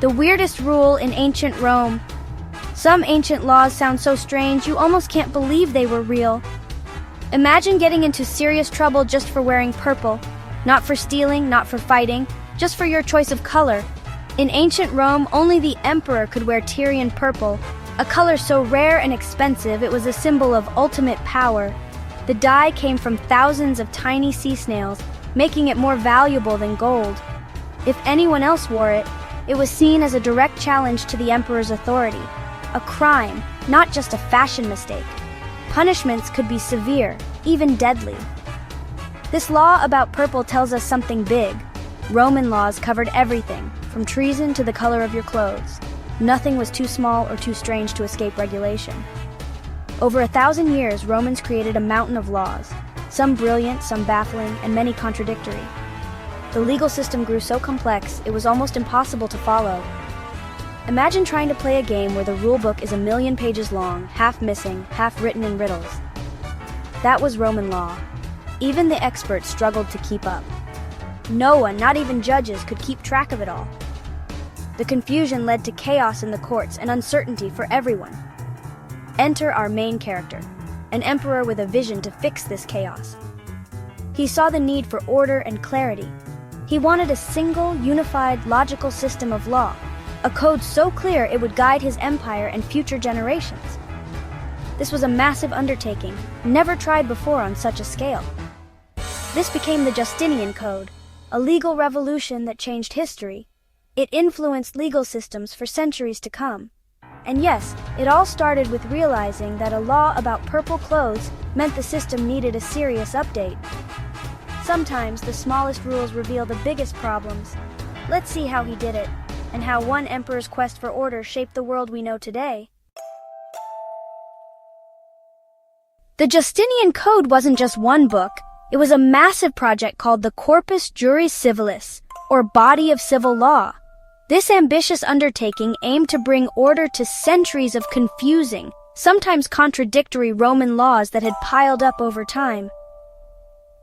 The weirdest rule in ancient Rome. Some ancient laws sound so strange you almost can't believe they were real. Imagine getting into serious trouble just for wearing purple. Not for stealing, not for fighting, just for your choice of color. In ancient Rome, only the emperor could wear Tyrian purple, a color so rare and expensive it was a symbol of ultimate power. The dye came from thousands of tiny sea snails, making it more valuable than gold. If anyone else wore it, it was seen as a direct challenge to the emperor's authority. A crime, not just a fashion mistake. Punishments could be severe, even deadly. This law about purple tells us something big. Roman laws covered everything, from treason to the color of your clothes. Nothing was too small or too strange to escape regulation. Over 1,000 years, Romans created a mountain of laws, some brilliant, some baffling, and many contradictory. The legal system grew so complex, it was almost impossible to follow. Imagine trying to play a game where the rulebook is 1,000,000 pages long, half missing, half written in riddles. That was Roman law. Even the experts struggled to keep up. No one, not even judges, could keep track of it all. The confusion led to chaos in the courts and uncertainty for everyone. Enter our main character, an emperor with a vision to fix this chaos. He saw the need for order and clarity. He wanted a single, unified, logical system of law, a code so clear it would guide his empire and future generations. This was a massive undertaking, never tried before on such a scale. This became the Justinian Code, a legal revolution that changed history. It influenced legal systems for centuries to come. And yes, it all started with realizing that a law about purple clothes meant the system needed a serious update. Sometimes the smallest rules reveal the biggest problems. Let's see how he did it, and how one emperor's quest for order shaped the world we know today. The Justinian Code wasn't just one book. It was a massive project called the Corpus Juris Civilis, or Body of Civil Law. This ambitious undertaking aimed to bring order to centuries of confusing, sometimes contradictory Roman laws that had piled up over time.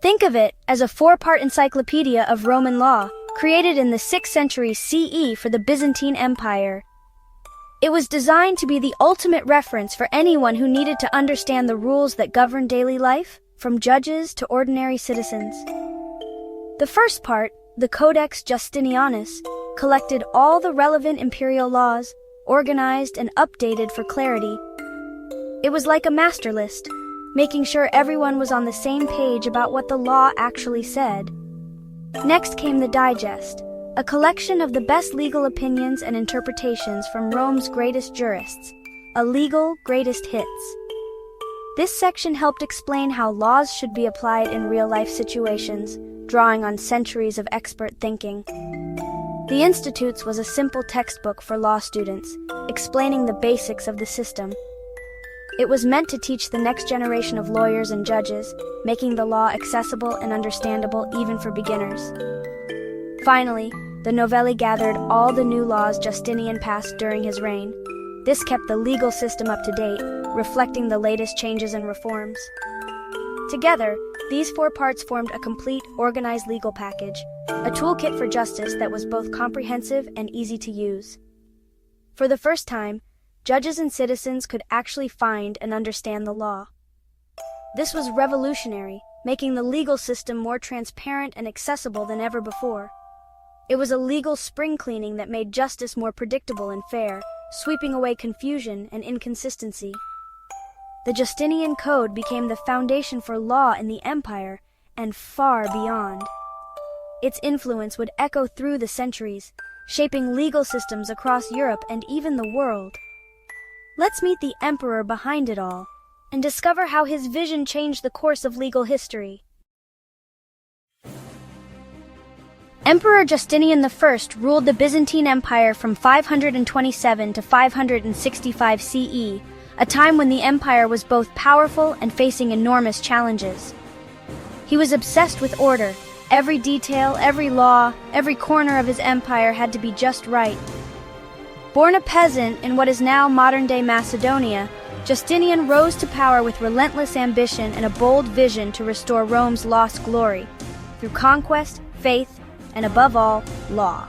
Think of it as a 4-part encyclopedia of Roman law, created in the 6th century CE for the Byzantine Empire. It was designed to be the ultimate reference for anyone who needed to understand the rules that govern daily life, from judges to ordinary citizens. The first part, the Codex Justinianus, collected all the relevant imperial laws, organized and updated for clarity. It was like a master list, making sure everyone was on the same page about what the law actually said. Next came the Digest, a collection of the best legal opinions and interpretations from Rome's greatest jurists, a legal greatest hits. This section helped explain how laws should be applied in real-life situations, drawing on centuries of expert thinking. The Institutes was a simple textbook for law students, explaining the basics of the system. It was meant to teach the next generation of lawyers and judges, making the law accessible and understandable even for beginners. Finally, the Novelli gathered all the new laws Justinian passed during his reign. This kept the legal system up to date, reflecting the latest changes and reforms. Together, these 4 parts formed a complete, organized legal package, a toolkit for justice that was both comprehensive and easy to use. For the first time, judges and citizens could actually find and understand the law. This was revolutionary, making the legal system more transparent and accessible than ever before. It was a legal spring cleaning that made justice more predictable and fair, sweeping away confusion and inconsistency. The Justinian Code became the foundation for law in the empire and far beyond. Its influence would echo through the centuries, shaping legal systems across Europe and even the world. Let's meet the emperor behind it all and discover how his vision changed the course of legal history. Emperor Justinian I ruled the Byzantine Empire from 527 to 565 CE, a time when the empire was both powerful and facing enormous challenges. He was obsessed with order. Every detail, every law, every corner of his empire had to be just right. Born a peasant in what is now modern-day Macedonia, Justinian rose to power with relentless ambition and a bold vision to restore Rome's lost glory, through conquest, faith, and above all, law.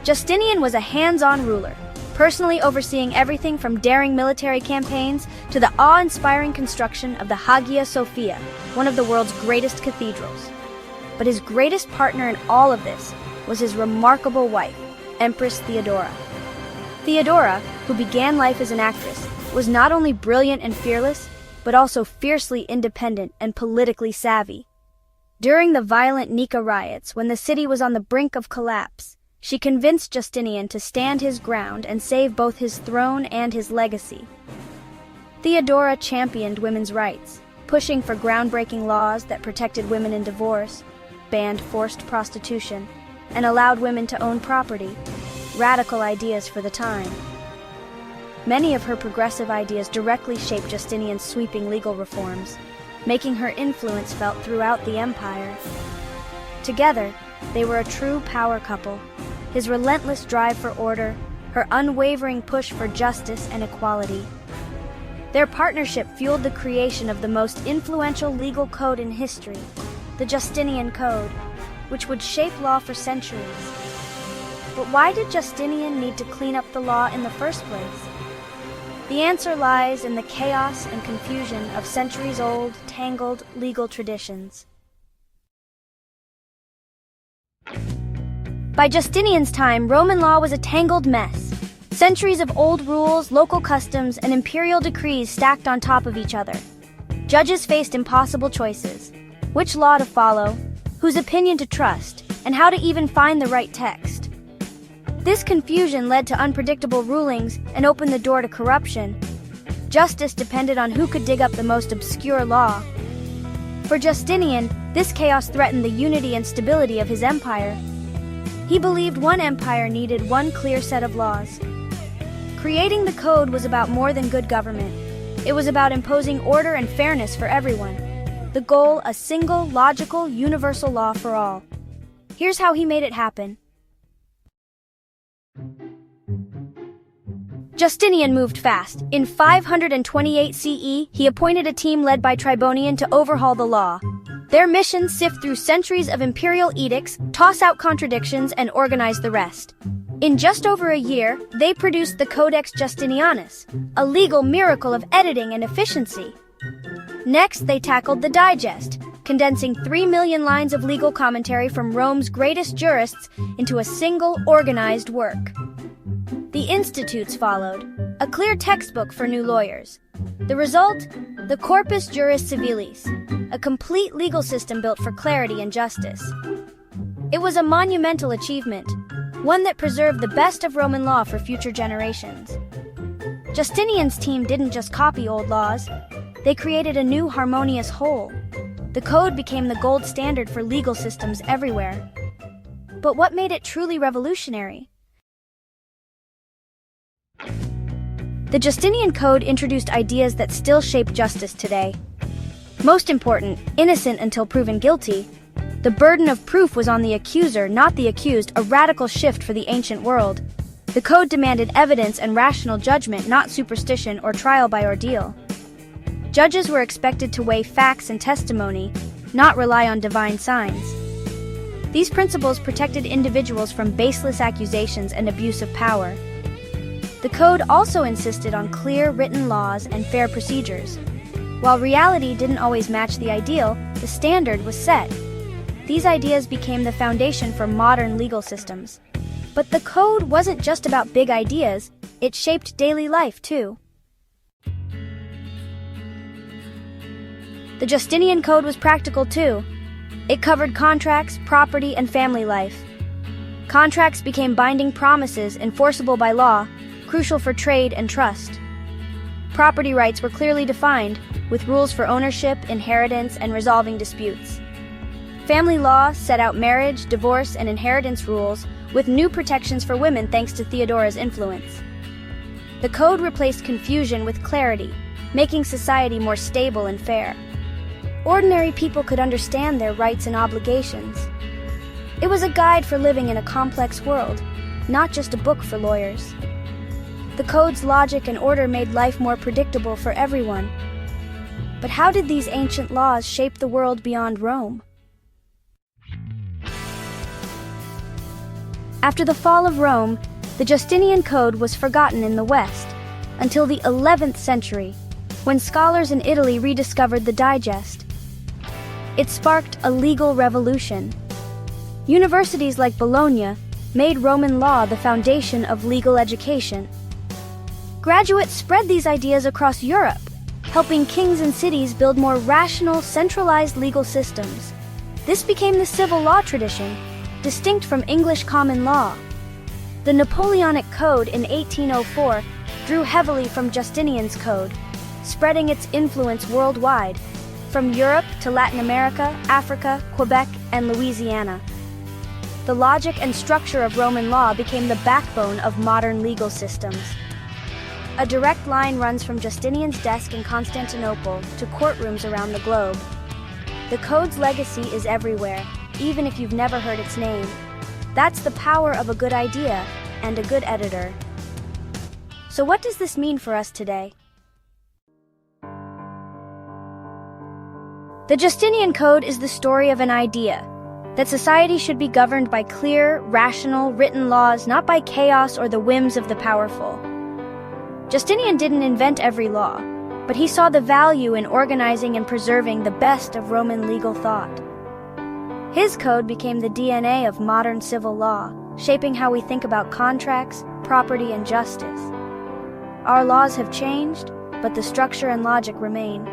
Justinian was a hands-on ruler, personally overseeing everything from daring military campaigns to the awe-inspiring construction of the Hagia Sophia, one of the world's greatest cathedrals. But his greatest partner in all of this was his remarkable wife, Empress Theodora. Theodora, who began life as an actress, was not only brilliant and fearless, but also fiercely independent and politically savvy. During the violent Nika riots, when the city was on the brink of collapse, she convinced Justinian to stand his ground and save both his throne and his legacy. Theodora championed women's rights, pushing for groundbreaking laws that protected women in divorce, banned forced prostitution, and allowed women to own property, radical ideas for the time. Many of her progressive ideas directly shaped Justinian's sweeping legal reforms, making her influence felt throughout the empire. Together, they were a true power couple. His relentless drive for order, her unwavering push for justice and equality. Their partnership fueled the creation of the most influential legal code in history, the Justinian Code, which would shape law for centuries. But why did Justinian need to clean up the law in the first place? The answer lies in the chaos and confusion of centuries-old, tangled legal traditions. By Justinian's time, Roman law was a tangled mess. Centuries of old rules, local customs, and imperial decrees stacked on top of each other. Judges faced impossible choices: which law to follow, whose opinion to trust, and how to even find the right text. This confusion led to unpredictable rulings and opened the door to corruption. Justice depended on who could dig up the most obscure law. For Justinian, this chaos threatened the unity and stability of his empire. He believed one empire needed one clear set of laws. Creating the code was about more than good government. It was about imposing order and fairness for everyone. The goal, a single, logical, universal law for all. Here's how he made it happen. Justinian moved fast. In 528 CE, he appointed a team led by Tribonian to overhaul the law. Their mission: sift through centuries of imperial edicts, toss out contradictions, and organize the rest. In just over a year, they produced the Codex Justinianus, a legal miracle of editing and efficiency. Next, they tackled the Digest, condensing 3 million lines of legal commentary from Rome's greatest jurists into a single, organized work. The Institutes followed, a clear textbook for new lawyers. The result? The Corpus Juris Civilis, a complete legal system built for clarity and justice. It was a monumental achievement, one that preserved the best of Roman law for future generations. Justinian's team didn't just copy old laws, they created a new harmonious whole. The code became the gold standard for legal systems everywhere. But what made it truly revolutionary? The Justinian Code introduced ideas that still shape justice today. Most important, innocent until proven guilty. The burden of proof was on the accuser, not the accused, a radical shift for the ancient world. The code demanded evidence and rational judgment, not superstition or trial by ordeal. Judges were expected to weigh facts and testimony, not rely on divine signs. These principles protected individuals from baseless accusations and abuse of power. The code also insisted on clear written laws and fair procedures. While reality didn't always match the ideal, the standard was set. These ideas became the foundation for modern legal systems. But the code wasn't just about big ideas, it shaped daily life too. The Justinian Code was practical too. It covered contracts, property, and family life. Contracts became binding promises enforceable by law, crucial for trade and trust. Property rights were clearly defined, with rules for ownership, inheritance, and resolving disputes. Family law set out marriage, divorce, and inheritance rules, with new protections for women thanks to Theodora's influence. The code replaced confusion with clarity, making society more stable and fair. Ordinary people could understand their rights and obligations. It was a guide for living in a complex world, not just a book for lawyers. The code's logic and order made life more predictable for everyone. But how did these ancient laws shape the world beyond Rome? After the fall of Rome, the Justinian Code was forgotten in the West until the 11th century, when scholars in Italy rediscovered the digest. It sparked a legal revolution. Universities like Bologna made Roman law the foundation of legal education. Graduates spread these ideas across Europe, helping kings and cities build more rational, centralized legal systems. This became the civil law tradition, distinct from English common law. The Napoleonic Code in 1804 drew heavily from Justinian's Code, spreading its influence worldwide, from Europe to Latin America, Africa, Quebec, and Louisiana. The logic and structure of Roman law became the backbone of modern legal systems. A direct line runs from Justinian's desk in Constantinople to courtrooms around the globe. The Code's legacy is everywhere, even if you've never heard its name. That's the power of a good idea and a good editor. So what does this mean for us today? The Justinian Code is the story of an idea, that society should be governed by clear, rational, written laws, not by chaos or the whims of the powerful. Justinian didn't invent every law, but he saw the value in organizing and preserving the best of Roman legal thought. His code became the DNA of modern civil law, shaping how we think about contracts, property, and justice. Our laws have changed, but the structure and logic remain.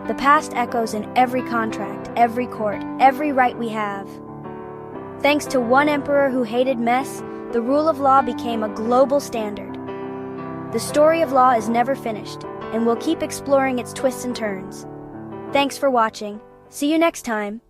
The past echoes in every contract, every court, every right we have. Thanks to one emperor who hated mess, the rule of law became a global standard. The story of law is never finished, and we'll keep exploring its twists and turns. Thanks for watching. See you next time.